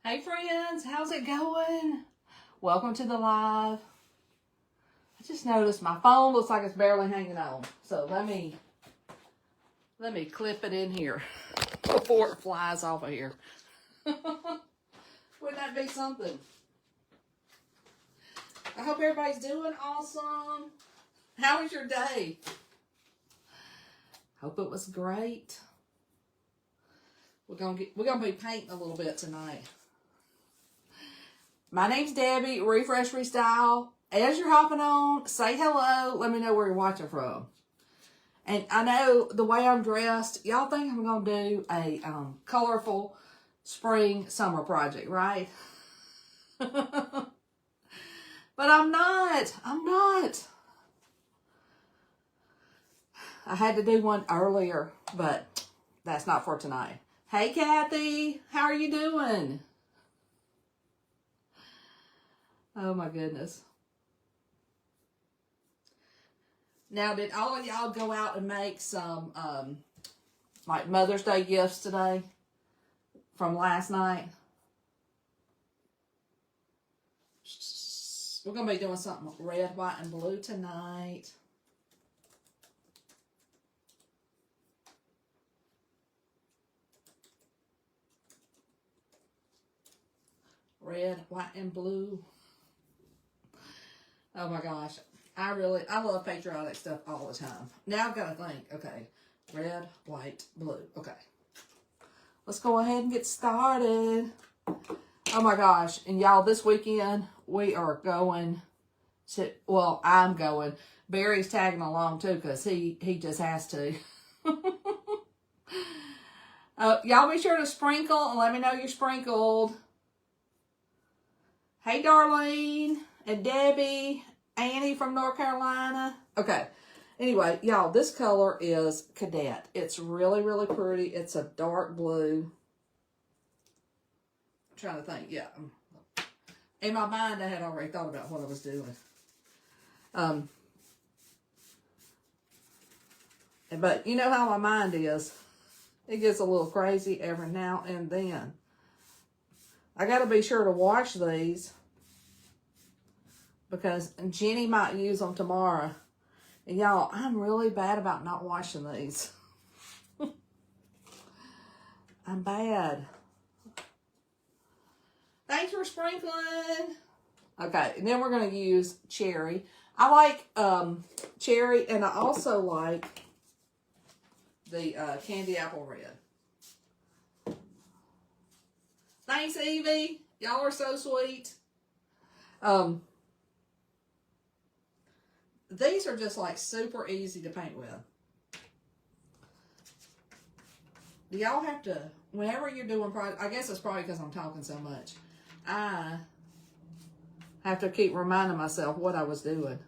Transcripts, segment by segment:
Hey friends, how's it going? Welcome to the live. I just noticed my phone looks like it's barely hanging on. So let me clip it in here before it flies off of here. Wouldn't that be something? I hope everybody's doing awesome. How was your day? Hope it was great. We're gonna be painting a little bit tonight. My name's Debbie, Refresh Restyle. As you're hopping on, say hello. Let me know where you're watching from. And I know the way I'm dressed, y'all think I'm going to do a colorful spring summer project, right? But I'm not. I had to do one earlier, but that's not for tonight. Hey, Kathy. How are you doing? Oh, my goodness. Now, did all of y'all go out and make some, like, Mother's Day gifts today from last night? We're going to be doing something red, white, and blue tonight. Red, white, and blue. Oh my gosh. I love patriotic stuff all the time. Now I've got to think, okay, red, white, blue. Okay. Let's go ahead and get started. Oh my gosh. And y'all, this weekend, we are going to, well, I'm going. Barry's tagging along too because he just has to. Y'all be sure to sprinkle and let me know you're sprinkled. Hey, Darlene and Debbie, Annie from North Carolina. Okay. Anyway, y'all, this color is Cadet. It's really, really pretty. It's a dark blue. I'm trying to think. Yeah. In my mind, I had already thought about what I was doing. But you know how my mind is. It gets a little crazy every now and then. I got to be sure to wash these because Jenny might use them tomorrow. And y'all, I'm really bad about not washing these. I'm bad. Thanks for sprinkling. Okay, and then we're going to use cherry. I like cherry, and I also like the candy apple red. Thanks, Evie. Y'all are so sweet. These are just like super easy to paint with. Do y'all have to, whenever you're doing projects, I guess it's probably because I'm talking so much, I have to keep reminding myself what I was doing.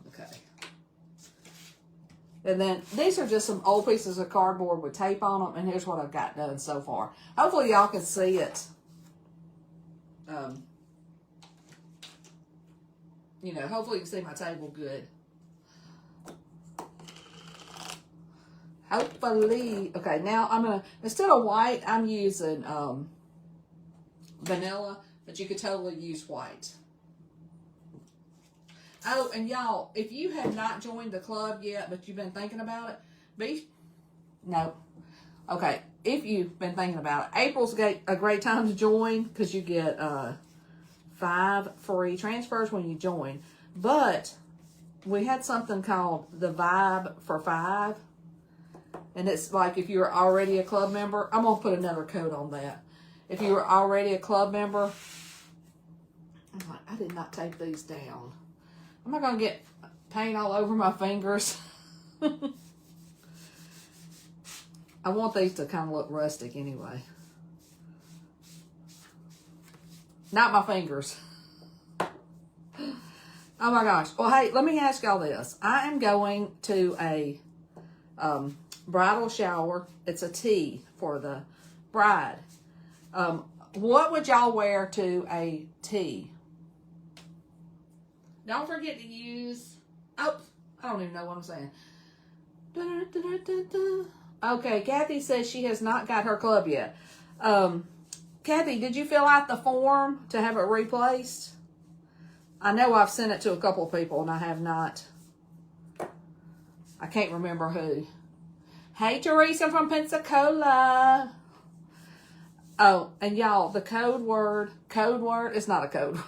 Okay. And then these are just some old pieces of cardboard with tape on them, and here's what I've got done so far. Hopefully y'all can see it. You know, hopefully you can see my table good. Hopefully. Okay, now I'm going to, instead of white, I'm using vanilla, but you could totally use white. Oh, and y'all, if you have not joined the club yet, but you've been thinking about it, no. Okay, if you've been thinking about it, April's a great time to join because you get 5 free transfers when you join. But we had something called the Vibe for 5. And it's like if you're already a club member, I'm going to put another code on that. If you were already a club member, I'm like, I did not tape these down. I'm not going to get paint all over my fingers. I want these to kind of look rustic anyway. Not my fingers. Oh my gosh. Well, hey, let me ask y'all this. I am going to a bridal shower. It's a tea for the bride. What would y'all wear to a tea? Don't forget to use, oh, I don't even know what I'm saying. Okay, Kathy says she has not got her club yet. Kathy, did you fill out the form to have it replaced? I know I've sent it to a couple of people and I have not. I can't remember who. Hey, Teresa from Pensacola. Oh, and y'all, the code word, it's not a code word.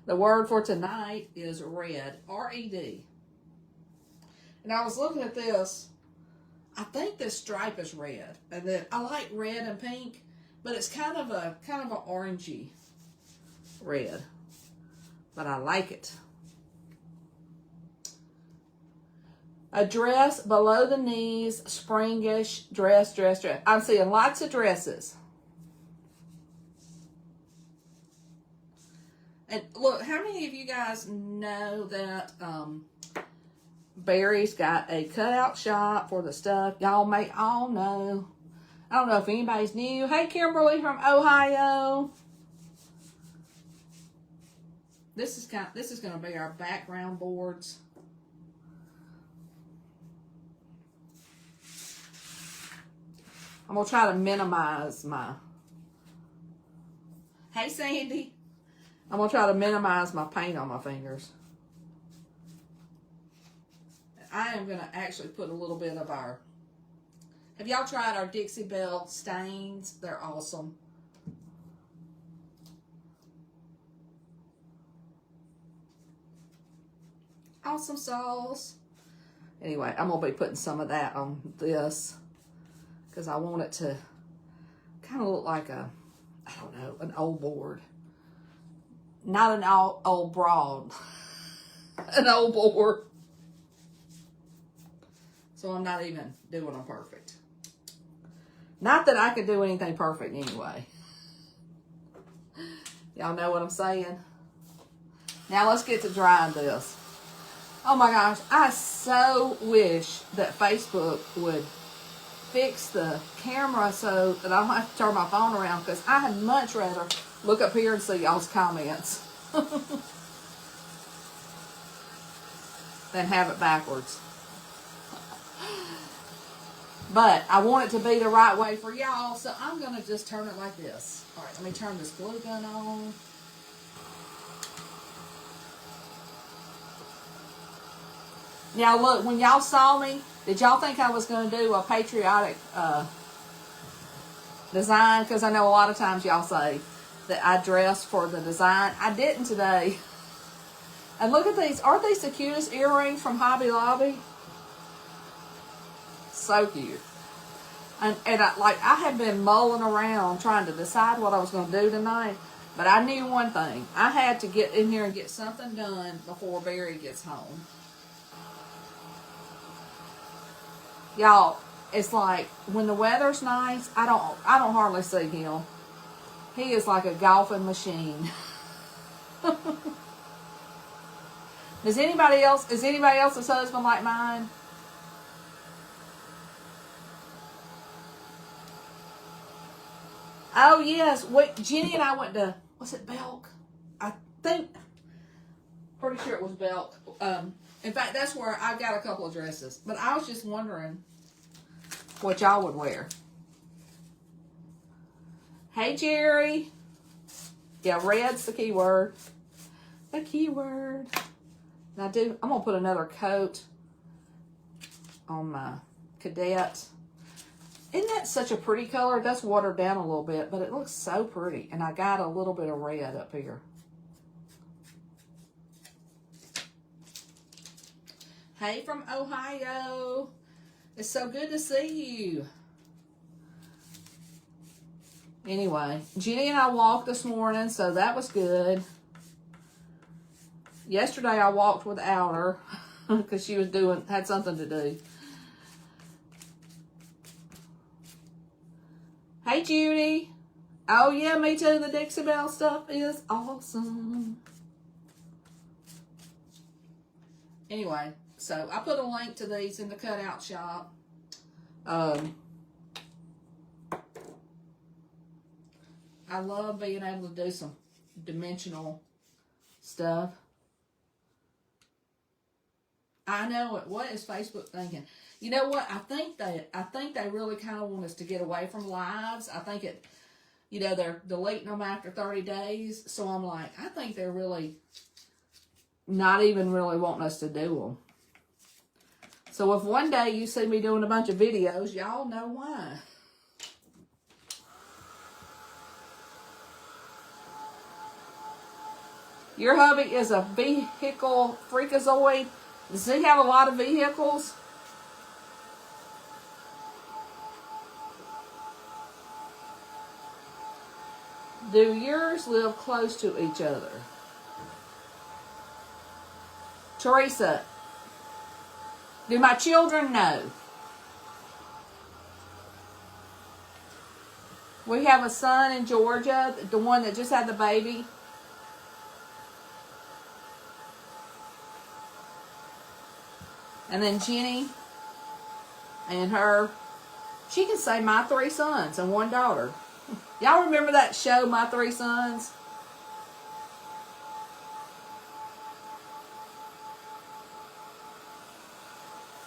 The word for tonight is red, R-E-D. And I was looking at this. I think this stripe is red. And then I like red and pink, but it's kind of an orangey red. But I like it. A dress below the knees, springish, dress. I'm seeing lots of dresses. And look, how many of you guys know that Barry's got a cutout shop for the stuff? Y'all may all know. I don't know if anybody's new. Hey, Kimberly from Ohio. This is going to be our background boards. I'm going to try to minimize my... Hey, Sandy. I'm going to try to minimize my paint on my fingers. I am going to actually put a little bit of our... Have y'all tried our Dixie Belle stains? They're awesome. Awesome sauce. Anyway, I'm going to be putting some of that on this. Because I want it to kind of look like a, I don't know, an old board. Not an old broad. An old board. So I'm not even doing them perfect. Not that I could do anything perfect anyway. Y'all know what I'm saying? Now let's get to drying this. Oh my gosh, I so wish that Facebook would fix the camera so that I don't have to turn my phone around, because I had much rather look up here and see y'all's comments than have it backwards. But I want it to be the right way for y'all, so I'm going to just turn it like this. All right, let me turn this glue gun on. Now look, when y'all saw me, did y'all think I was going to do a patriotic design? Because I know a lot of times y'all say that I dress for the design. I didn't today. And look at these. Aren't these the cutest earrings from Hobby Lobby? So cute. And I had been mulling around trying to decide what I was going to do tonight. But I knew one thing. I had to get in here and get something done before Barry gets home. Y'all, it's like when the weather's nice, I don't hardly see him. He is like a golfing machine. Is anybody else's husband like mine? Oh yes, wait, Jenny and I went to, was it Belk? I think, pretty sure it was Belk. In fact, that's where I got a couple of dresses. But I was just wondering what y'all would wear. Hey, Jerry. Yeah, red's the key word. The key word. Now, I'm going to put another coat on my Cadet. Isn't that such a pretty color? That's watered down a little bit, but it looks so pretty. And I got a little bit of red up here. Hey from Ohio. It's so good to see you. Anyway, Jenny and I walked this morning, so that was good. Yesterday I walked without her because she was had something to do. Hey Judy. Oh yeah, me too. The Dixie Belle stuff is awesome. Anyway. So, I put a link to these in the cutout shop. I love being able to do some dimensional stuff. I know it. What is Facebook thinking? You know what? I think they really kind of want us to get away from lives. I think you know, they're deleting them after 30 days. So I'm like, I think they're really not even really wanting us to do them. So if one day you see me doing a bunch of videos, y'all know why. Your hubby is a vehicle freakazoid. Does he have a lot of vehicles? Do yours live close to each other? Teresa, do my children know? We have a son in Georgia, the one that just had the baby. And then Jenny and her, she can say my 3 sons and 1 daughter. Y'all remember that show, My 3 Sons?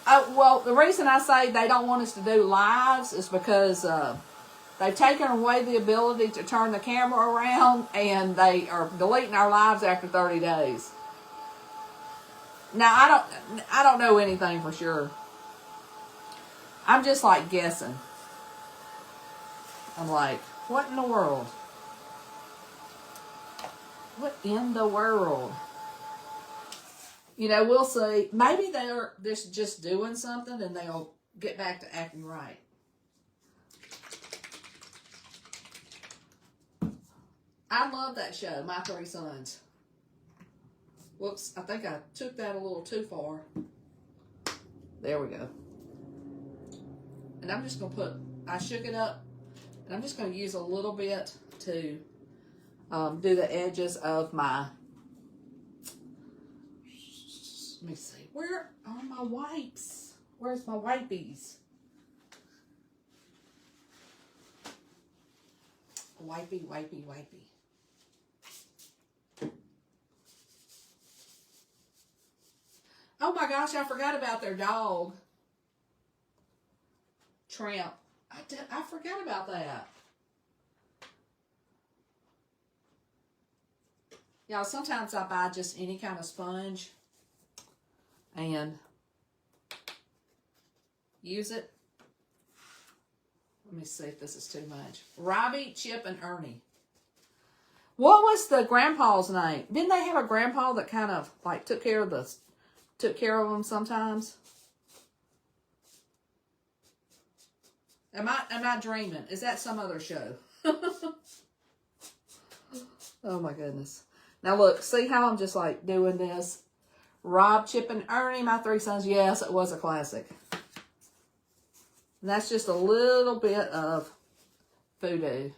Well, the reason I say they don't want us to do lives is because they've taken away the ability to turn the camera around, and they are deleting our lives after 30 days. Now, I don't know anything for sure. I'm just like guessing. I'm like, what in the world? What in the world? You know, we'll see. Maybe they're just doing something and they'll get back to acting right. I love that show, My 3 Sons. Whoops, I think I took that a little too far. There we go. And I'm just going to I shook it up, and I'm just going to use a little bit to do the edges of my, let me see, where are my wipes? Where's my wipies? Wipey, wipey, wipey. Oh my gosh, I forgot about their dog. Tramp. I forgot about that. Y'all, sometimes I buy just any kind of sponge and use it. Let me see if this is too much. Robbie, Chip, and Ernie. What was the grandpa's name? Didn't they have a grandpa that kind of like took care of them sometimes? Am I dreaming? Is that some other show? Oh my goodness. Now look, see how I'm just like doing this? Rob, Chip, and Ernie, My 3 Sons. Yes, it was a classic. And that's just a little bit of voodoo.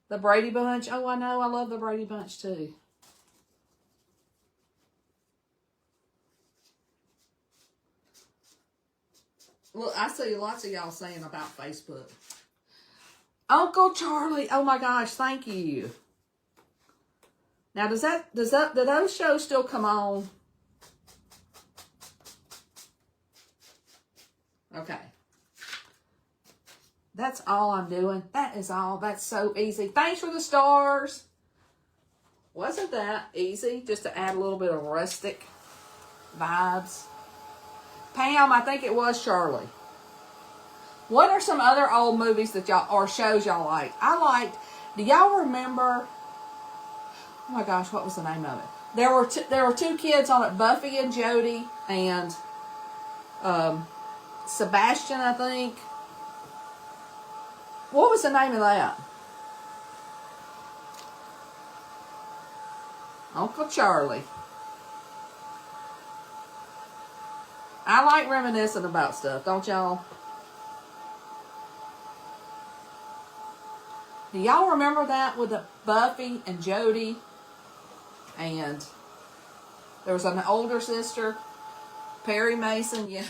The Brady Bunch. Oh, I know. I love the Brady Bunch too. Look, I see lots of y'all saying about Facebook. Uncle Charlie. Oh my gosh, thank you. Now, do those shows still come on? Okay. That's all I'm doing. That is all. That's so easy. Thanks for the stars. Wasn't that easy? Just to add a little bit of rustic vibes. Pam, I think it was Charlie. What are some other old movies that y'all, or shows y'all like? I liked, do y'all remember, oh my gosh, what was the name of it? There were 2 kids on it, Buffy and Jody, and Sebastian, I think. What was the name of that? Uncle Charlie. I like reminiscing about stuff, don't y'all? Do y'all remember that with the Buffy and Jody? And there was an older sister, Perry Mason. Yeah.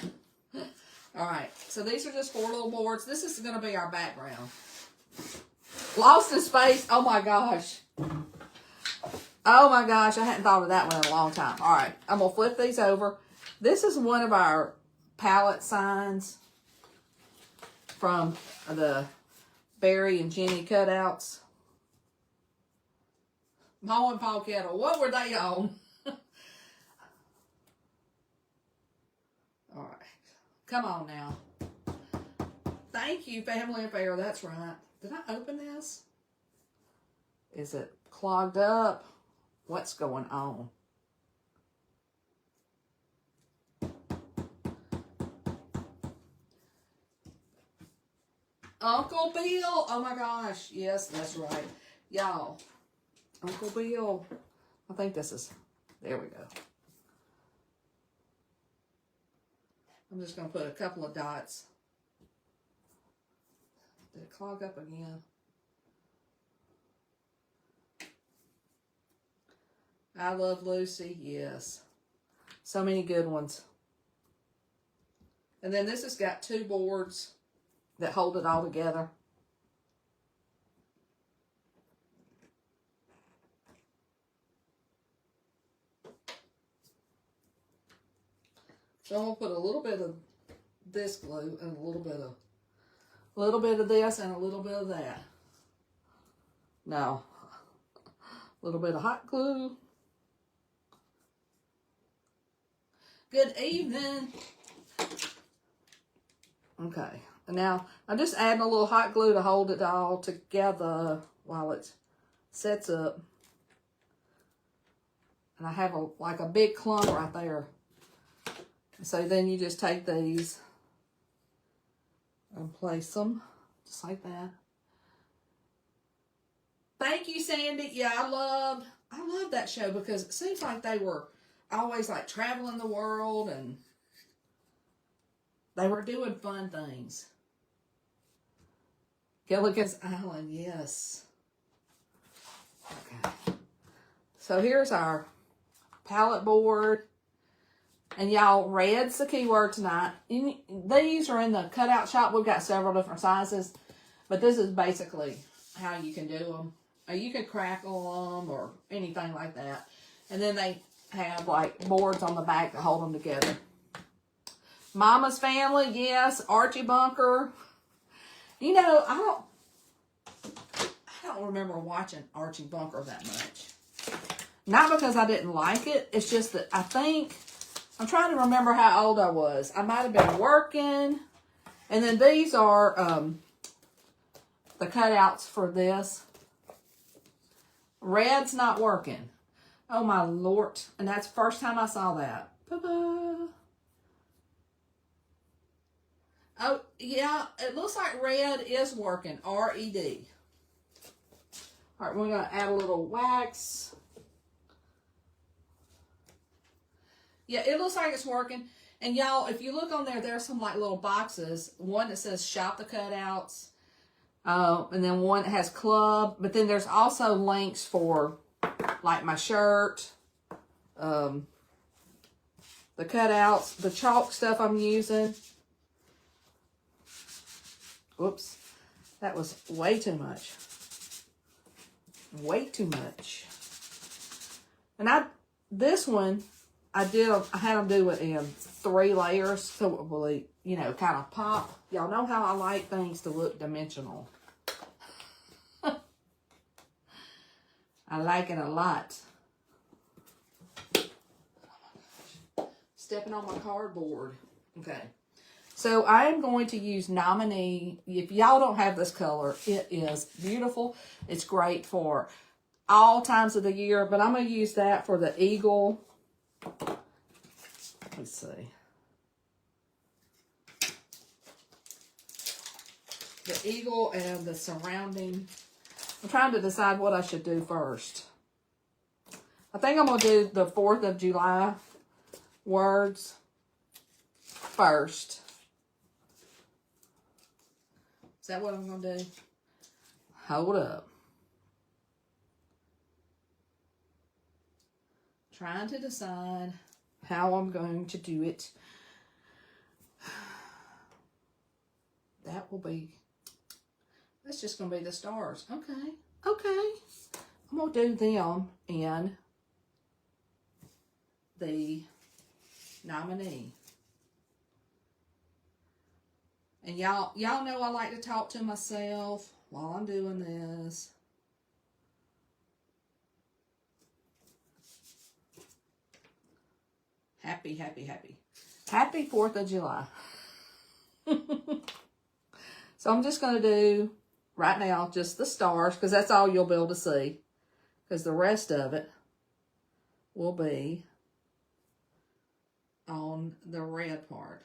All right. So these are just 4 little boards. This is going to be our background. Lost in Space. Oh my gosh. Oh my gosh. I hadn't thought of that one in a long time. All right. I'm going to flip these over. This is one of our palette signs from the Barry and Jenny cutouts. Ma and Paul Kettle, what were they on? All right. Come on now. Thank you, Family Affair. That's right. Did I open this? Is it clogged up? What's going on? Uncle Bill. Oh my gosh. Yes, that's right. Y'all. Uncle Bill. I think this is, there we go. I'm just going to put a couple of dots. Did it clog up again? I Love Lucy. Yes. So many good ones. And then this has got 2 boards that hold it all together. So I'm gonna put a little bit of this glue and a little bit of this and a little bit of that. Now, a little bit of hot glue. Good evening. Okay, and now I'm just adding a little hot glue to hold it all together while it sets up. And I have like a big clump right there. So then you just take these and place them just like that. Thank you, Sandy. Yeah, I love that show because it seems like they were always like traveling the world and they were doing fun things. Gilligan's Island, yes. Okay. So here's our palette board. And y'all, red's the keyword tonight. These are in the cutout shop. We've got several different sizes. But this is basically how you can do them. Or you can crackle them or anything like that. And then they have like boards on the back to hold them together. Mama's Family, yes. Archie Bunker. You know, I don't remember watching Archie Bunker that much. Not because I didn't like it. It's just that I think, I'm trying to remember how old I was. I might have been working. And then these are the cutouts for this. Red's not working. Oh my Lord. And that's the first time I saw that. Ba-ba. Oh, yeah. It looks like red is working. R-E-D. All right, we're going to add a little wax. Yeah, it looks like it's working. And y'all, if you look on there, there's some like little boxes. One that says Shop the Cutouts. And then one that has Club. But then there's also links for like my shirt. The cutouts. The chalk stuff I'm using. Whoops. That was way too much. Way too much. And this one, I had them do it in 3 layers so it will, you know, kind of pop. Y'all know how I like things to look dimensional. I like it a lot. Stepping on my cardboard. Okay. So I am going to use Nominee. If y'all don't have this color, it is beautiful. It's great for all times of the year, but I'm going to use that for the eagle. Let's see. The eagle and the surrounding. I'm trying to decide what I should do first. I think I'm going to do the 4th of July words first. Is that what I'm going to do? Hold up. Trying to decide how I'm going to do it. That will be, that's just going to be the stars. Okay. Okay. I'm going to do them in the Nominee. And y'all know I like to talk to myself while I'm doing this. Happy, happy, happy. Happy 4th of July. So I'm just going to do, right now, just the stars, because that's all you'll be able to see. Because the rest of it will be on the red part.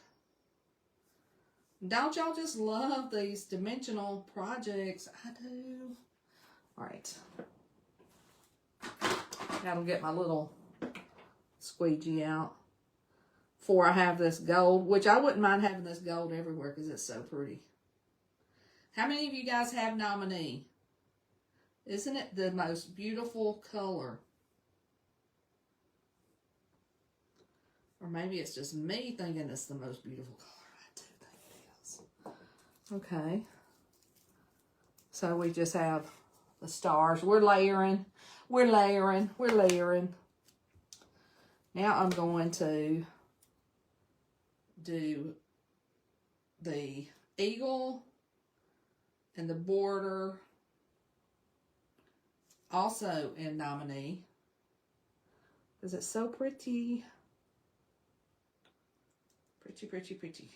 Don't y'all just love these dimensional projects? I do. All right. That'll get my little squeegee out. Before I have this gold, which I wouldn't mind having this gold everywhere because it's so pretty. How many of you guys have Nominee? Isn't it the most beautiful color? Or maybe it's just me thinking it's the most beautiful color. I do think it is. Okay. So we just have the stars. We're layering. We're layering. We're layering. Now I'm going to do the eagle and the border also in Nominee because it's so pretty. Pretty, pretty, pretty.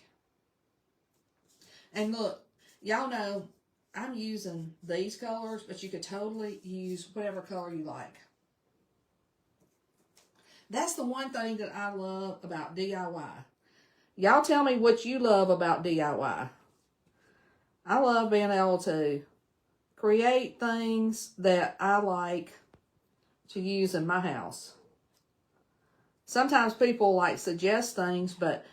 And look, y'all know I'm using these colors, but you could totally use whatever color you like. That's the one thing that I love about DIY. Y'all tell me what you love about DIY. I love being able to create things that I like to use in my house. Sometimes people like suggest things, but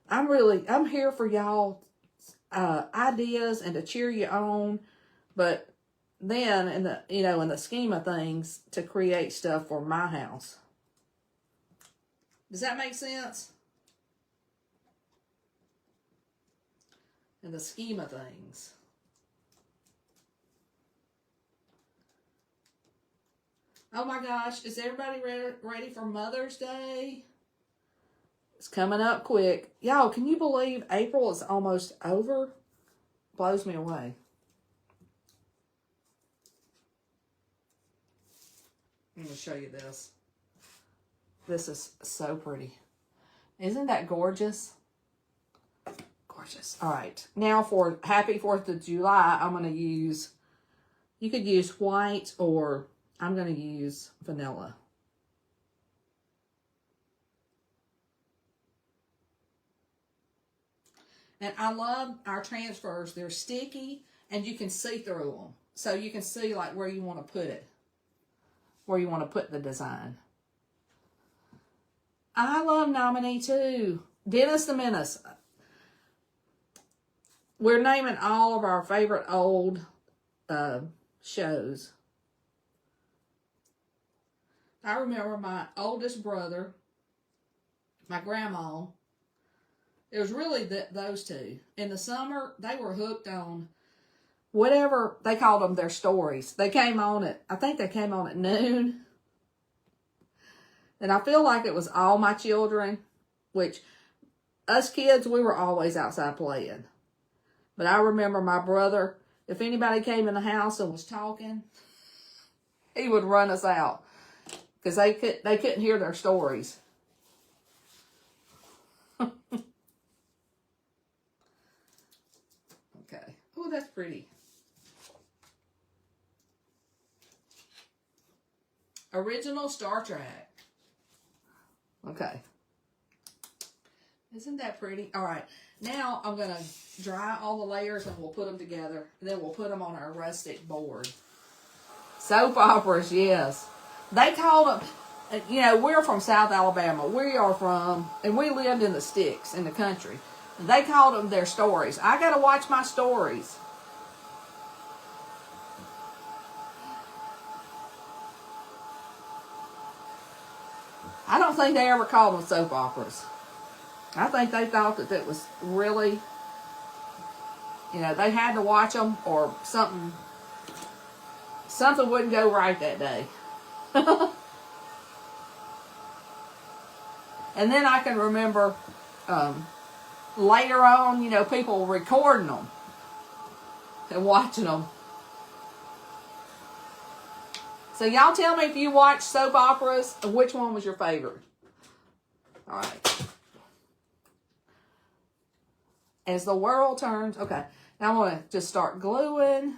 I'm here for y'all ideas and to cheer you on. But then in the scheme of things, to create stuff for my house. Does that make sense? In the scheme of things. Oh my gosh, is everybody ready for Mother's Day? It's coming up quick. Y'all, can you believe April is almost over? Blows me away. I'm going to show you this. This is so pretty. Isn't that gorgeous? Gorgeous. All right. Now for Happy 4th of July, I'm going to use, you could use white or I'm going to use vanilla. And I love our transfers. They're sticky and you can see through them. So you can see like where you want to put it. Where you want to put the design. I love Nominee too. Dennis the Menace. We're naming all of our favorite old shows. I remember my oldest brother, my grandma. It was really those two. In the summer, they were hooked on whatever they called them their stories. They came on I think they came on at noon. And I feel like it was all my children, which us kids, we were always outside playing. But I remember my brother, if anybody came in the house and was talking, he would run us out because they couldn't hear their stories. Okay. Oh, that's pretty. Original Star Trek. Okay. Isn't that pretty? All right. Now I'm going to dry all the layers and we'll put them together. And then we'll put them on our rustic board. Soap operas, yes. They called them, we're from South Alabama. We are from, and we lived in the sticks in the country. And they called them their stories. I got to watch my stories. I don't think they ever called them soap operas. I think they thought that it was really, they had to watch them or something wouldn't go right that day. And then I can remember later on, you know, people recording them and watching them. So y'all tell me if you watch soap operas, which one was your favorite? All right. As the world turns, okay. Now I'm going to just start gluing.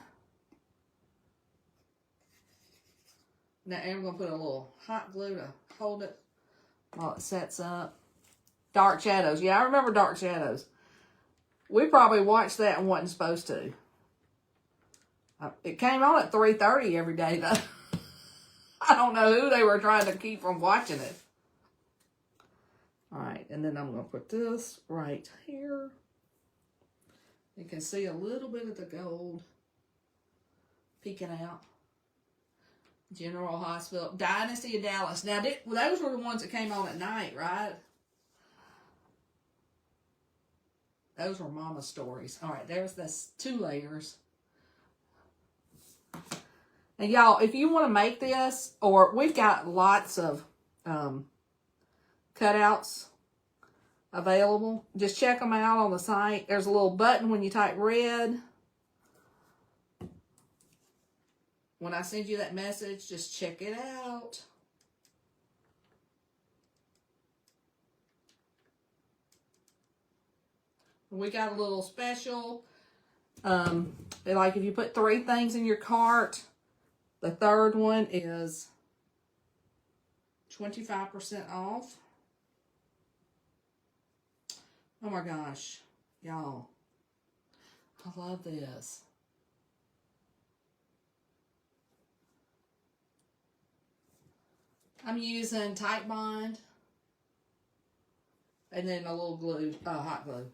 Now I'm going to put a little hot glue to hold it while it sets up. Dark Shadows. Yeah, I remember Dark Shadows. We probably watched that and wasn't supposed to. It came on at 3:30 every day, though. I don't know who they were trying to keep from watching it. All right, and then I'm going to put this right here. You can see a little bit of the gold peeking out. General Hospital. Dynasty of Dallas. Now, those were the ones that came on at night, right? Those were Mama's Stories. All right, there's this 2 layers. And y'all, if you want to make this, or we've got lots of cutouts available. Just check them out on the site. There's a little button when you type red. When I send you that message, just check it out. We got a little special. Like if you put 3 things in your cart, the 3rd one is 25% off. Oh my gosh, y'all. I love this. I'm using Tight Bond and then a little glue, hot glue.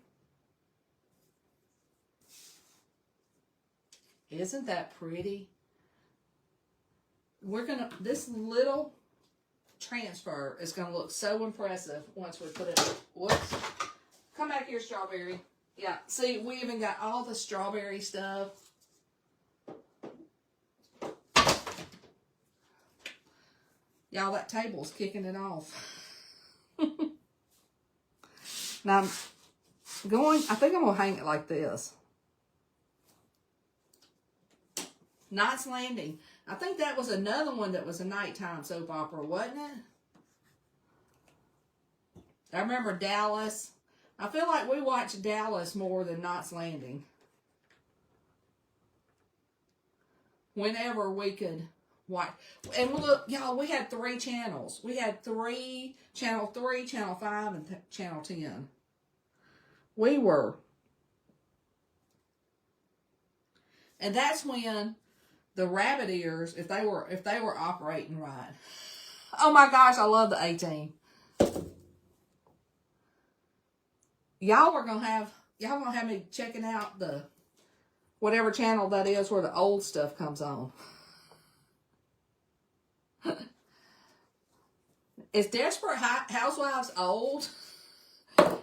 Isn't that pretty? This little transfer is gonna look so impressive once we put it, whoops. Come back here, Strawberry. Yeah, see, we even got all the strawberry stuff. Y'all, that table's kicking it off. Now, I think I'm gonna hang it like this. Knight's Landing. I think that was another one that was a nighttime soap opera, wasn't it? I remember Dallas. I feel like we watched Dallas more than Knight's Landing. Whenever we could watch. And look, y'all, we had 3 channels. We had Channel 3, Channel 5, and Channel 10. We were. And that's when the rabbit ears, if they were operating right. Oh my gosh, I love the 18. Y'all gonna have me checking out the whatever channel that is where the old stuff comes on. Is Desperate Housewives old?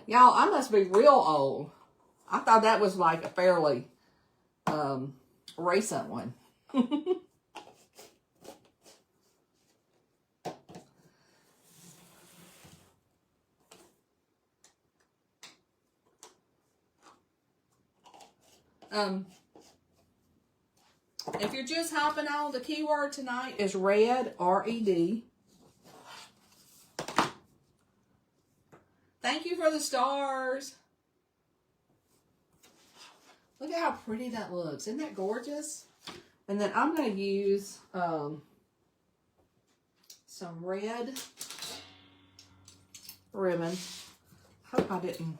Y'all, I must be real old. I thought that was like a fairly recent one. If you're just hopping on, the keyword tonight is red, R-E-D. Thank you for the stars. Look at how pretty that looks. Isn't that gorgeous? And then I'm going to use some red ribbon. Hope I didn't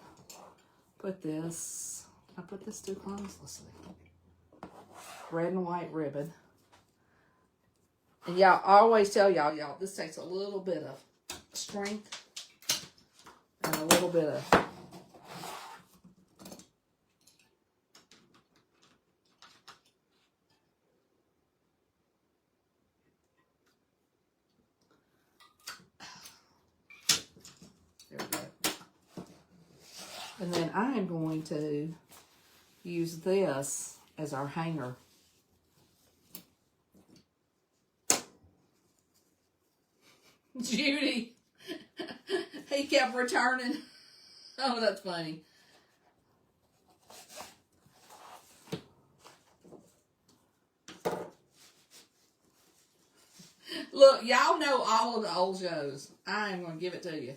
put this. I put this too close. Let's see. Red and white ribbon. And y'all, I always tell y'all, this takes a little bit of strength and a little bit of there we go. And then I am going to use this as our hanger. Judy, he kept returning. Oh, that's funny. Look, y'all know all of the old shows. I am going to give it to you.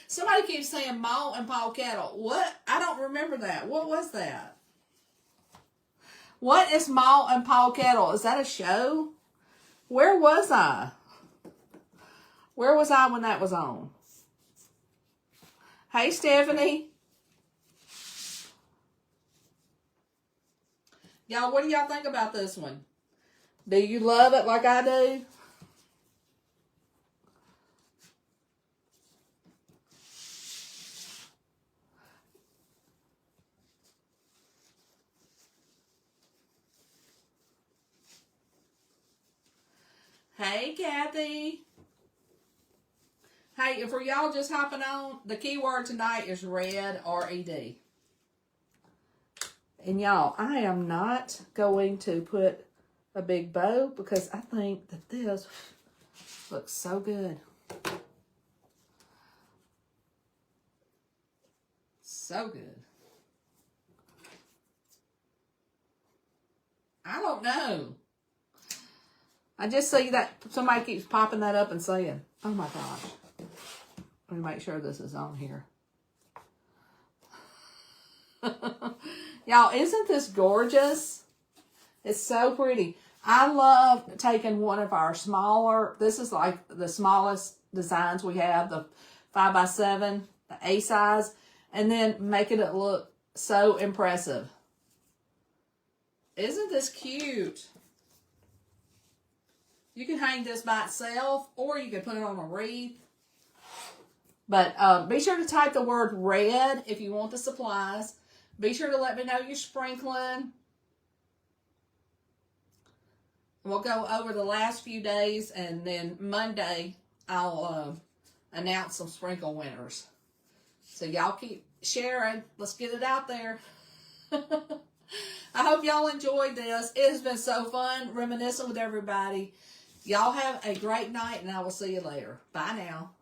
Somebody keeps saying Ma and Paul Kettle. What? I don't remember that. What was that? What is Ma and Paul Kettle? Is that a show? Where was I? Where was I when that was on? Hey, Stephanie. Y'all, what do y'all think about this one? Do you love it like I do? Hey, Kathy. Hey, if for y'all just hopping on, the keyword tonight is red, R-E-D. And y'all, I am not going to put a big bow because I think that this looks so good. So good. I don't know. I just see that somebody keeps popping that up and saying, oh my gosh. Let me make sure this is on here. Y'all, isn't this gorgeous? It's so pretty. I love taking one of our smaller, this is like the smallest designs we have, the 5x7, the A size, and then making it look so impressive. Isn't this cute? You can hang this by itself, or you can put it on a wreath. But be sure to type the word red if you want the supplies. Be sure to let me know you're sprinkling. We'll go over the last few days, and then Monday I'll announce some sprinkle winners. So y'all keep sharing. Let's get it out there. I hope y'all enjoyed this. It has been so fun reminiscing with everybody. Y'all have a great night, and I will see you later. Bye now.